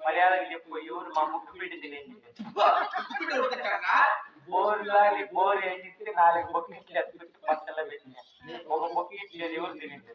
మర్యాదకి చెప్పు ఎవరు మా ముక్కు పిండి తినేది బోర్ వేసి నాలుగు బొక్కిట్లు పచ్చల్లో పెట్టిన ఒక బొక్కిట్లు ఎవరు తినేది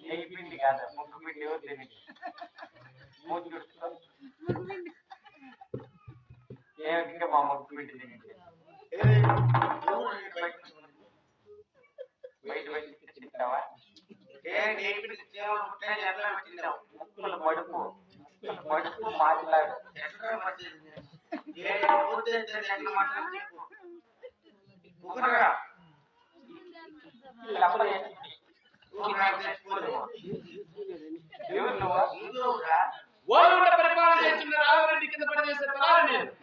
నెయ్యి పిండి కాదు ముక్కు పిండి ఎవరు తినేది మూతి ఏమిటి మా ముక్కు పిండి తినేది బయట బయట తింటావా ముక్కులు మడుపు మాట్లాడు పరిపాలన చేస్తున్న రామరెడ్డి కింద పనిచేసే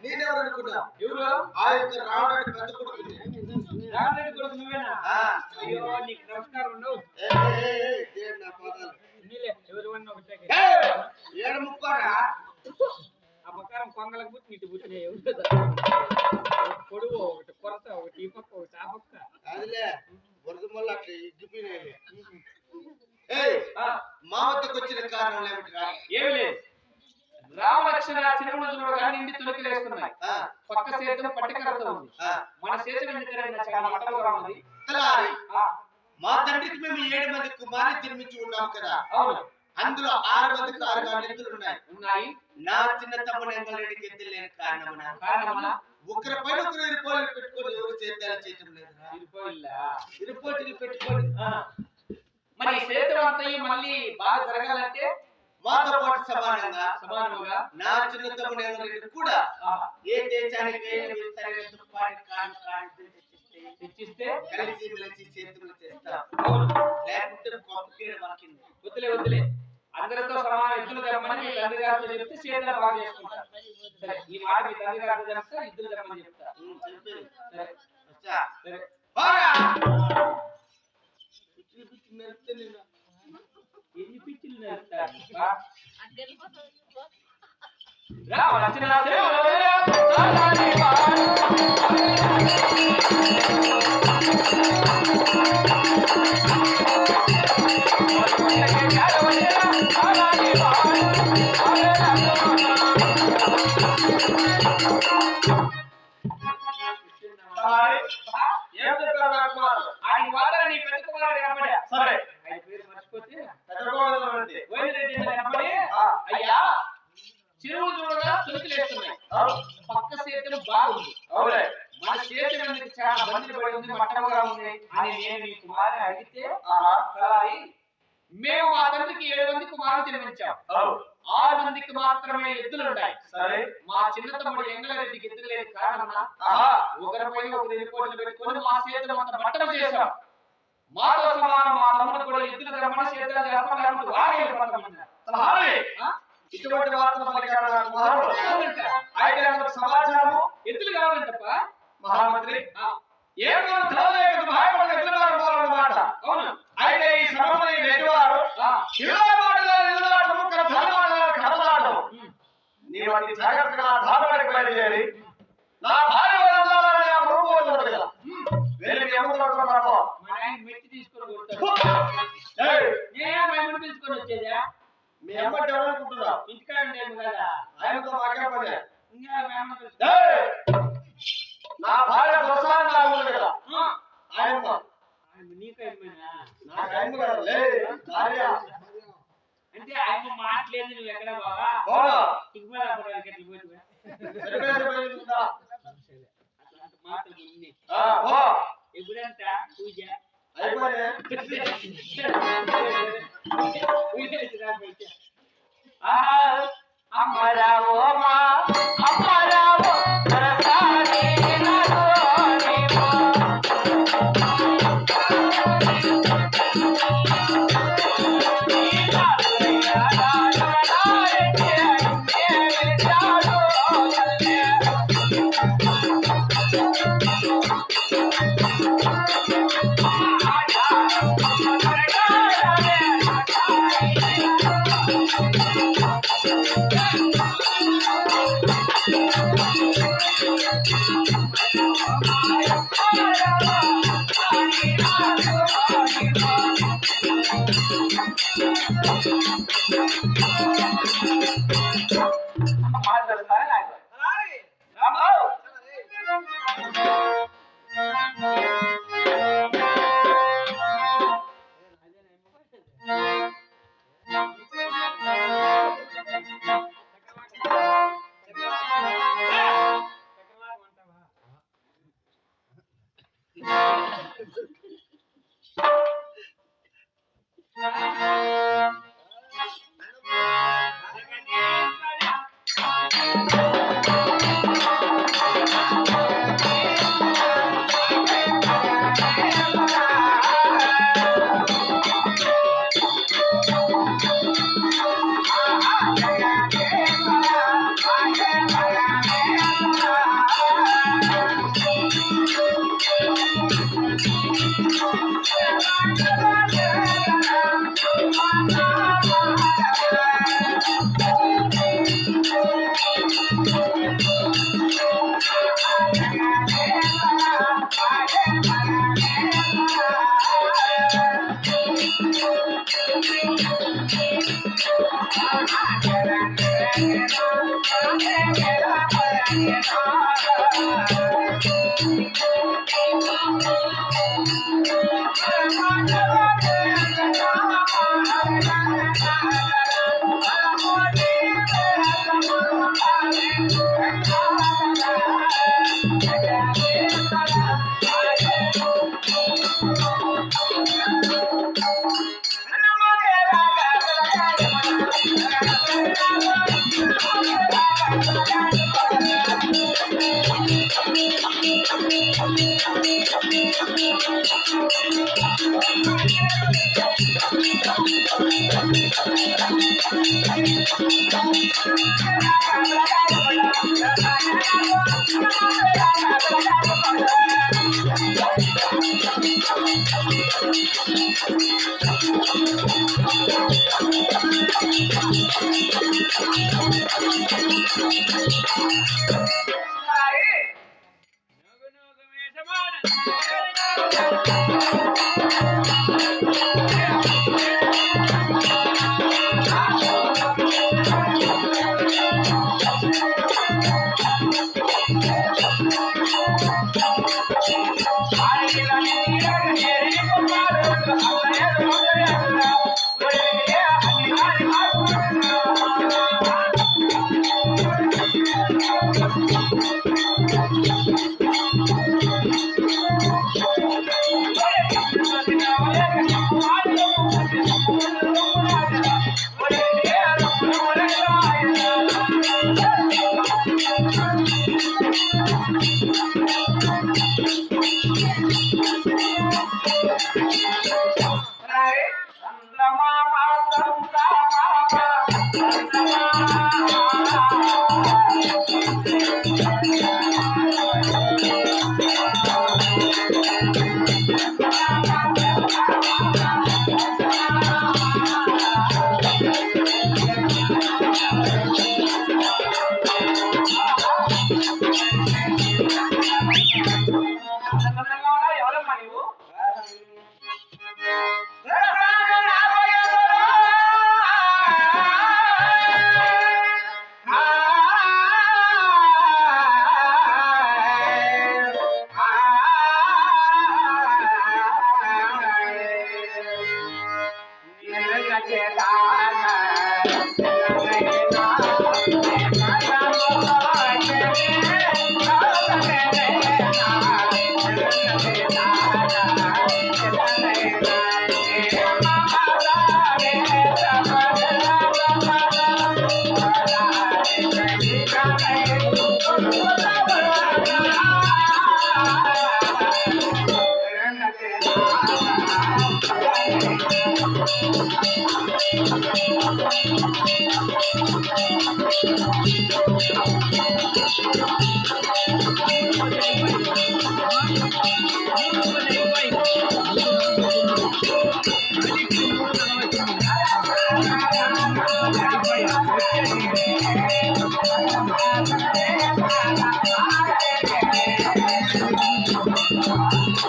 నేనెవరు అనుకున్నా ఎవరు ఆ యొక్క రామరెడ్డి పెద్ద కొడుకు రామరెడ్డి కొడుకు నువ్వేనా అయ్యో నీకు నమస్కారం ఉండవు ఎవరు ఏడు ముక్కోరా ఆ ముక్కారం కొంగలకు పుట్టి ఇటు పుట్టినాయి పొడుగు ఒకటి కొరత ఒకటి ఈ పక్క ఒకటి ఆ పక్క అదిలే వరద మళ్ళీ అట్లా ఇగ్గిపోయినాయి మా వద్దకు వచ్చిన కారణం ఏమి లేదు రామలక్ష్మణ చిరుమజులు కానీ ఇంటి తొలికిలేస్తున్నాయి పక్క సేద్యం పట్టికరతో ఉంది మన సేద్యం ఎందుకంటే చాలా మట్టలుగా ఉంది మా తండ్రికి మేము 7 మంది కుమారులు జన్మించి ఉన్నాం కదా అవును అందులో 6 మందికి 6 గాండ్లు ఉన్నాయి నా చిన్న తమ్ముడు ఎంగలరెడ్డికి ఎద్దులు లేని కారణమనా ఒకరి పైన ఒకరు ఇరుపోలు పెట్టుకొని ఎవరు సేద్యాలు చేయటం లేదురా ఇరుపోటీలు పెట్టుకొని మరి సేద్యం అంతా మళ్ళీ బాగా జరగాలంటే మాతో పాటు సమానంగా నా చిన్న తమ్ముడు ఎంగలరెడ్డి కూడా ఏ దేశానికి తెచ్చిస్తే కలిసి మెలిసి చేతులు చేస్తాం లేకుంటే వద్దులే అందరితో సమాన ఇద్దరు తెమ్మని మీ తండ్రి గారితో చెప్తే చేతులు బాగా చేసుకుంటారు సరే ఈ మాట మీ తండ్రి గారితో చెప్తే ఇద్దరు తెమ్మని చెప్తా ఎన్ని పిచ్చిలు నేర్పుతారు అయ్యా చెరువు చూడగా తొలికిలేస్తున్నాయి పక్క సేతులు బాగుంది మన చేతి ఎందుకు చాలా బంధులు పడి ఉంది మట్టముగా ఉంది అని నేను నీ కుమారుని అడిగితే మేము మా తండ్రికి 7 మంది కుమారులు జన్మించాం 6 మందికి మాత్రమే ఎద్దులు ఉన్నాయి సరే మా చిన్న తమ్ముడు ఎంగలరెడ్డికి ఎద్దులు లేని కారణమా ఒకరిపై ఒకరు రిపోర్టులు పెట్టుకొని మా చేతులు అంత మట్టం చేశాం మాతో సమానం మా తమ్ముడు కూడా ఎద్దులు రమ్మని చేతులు చేస్తాం లేకపోతే వారే ఇటువంటి వార్తలు సమాచారము ఎద్దులు కావాలంటప్ప మహామంత్రి అన్నమాట అవును అయితే ఈ సమయంలో నెట్టివారు నీ వాటి జాగ్రత్తగా ధారవాడికి బయలుదేరి నా భార్య మెట్టి తీసుకొని తీసుకొని వచ్చేదా మీ అమ్మటి ఎవరనుకుంటున్నావు ఇంటికాడ నేను కదా ఆయనతో మాకే పని నా భార్య ప్రసాదం లాగుంది కదా ఆయమ్మ నీకైనా నాకు ఆయమ్మ కదా భార్య అంటే ఆయమ్మ మాట్లేదు నువ్వు ఎక్కడ బావా ఎప్పుడంట పూజ అమ్మరావో మా అమ్మరావో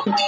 Thank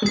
you.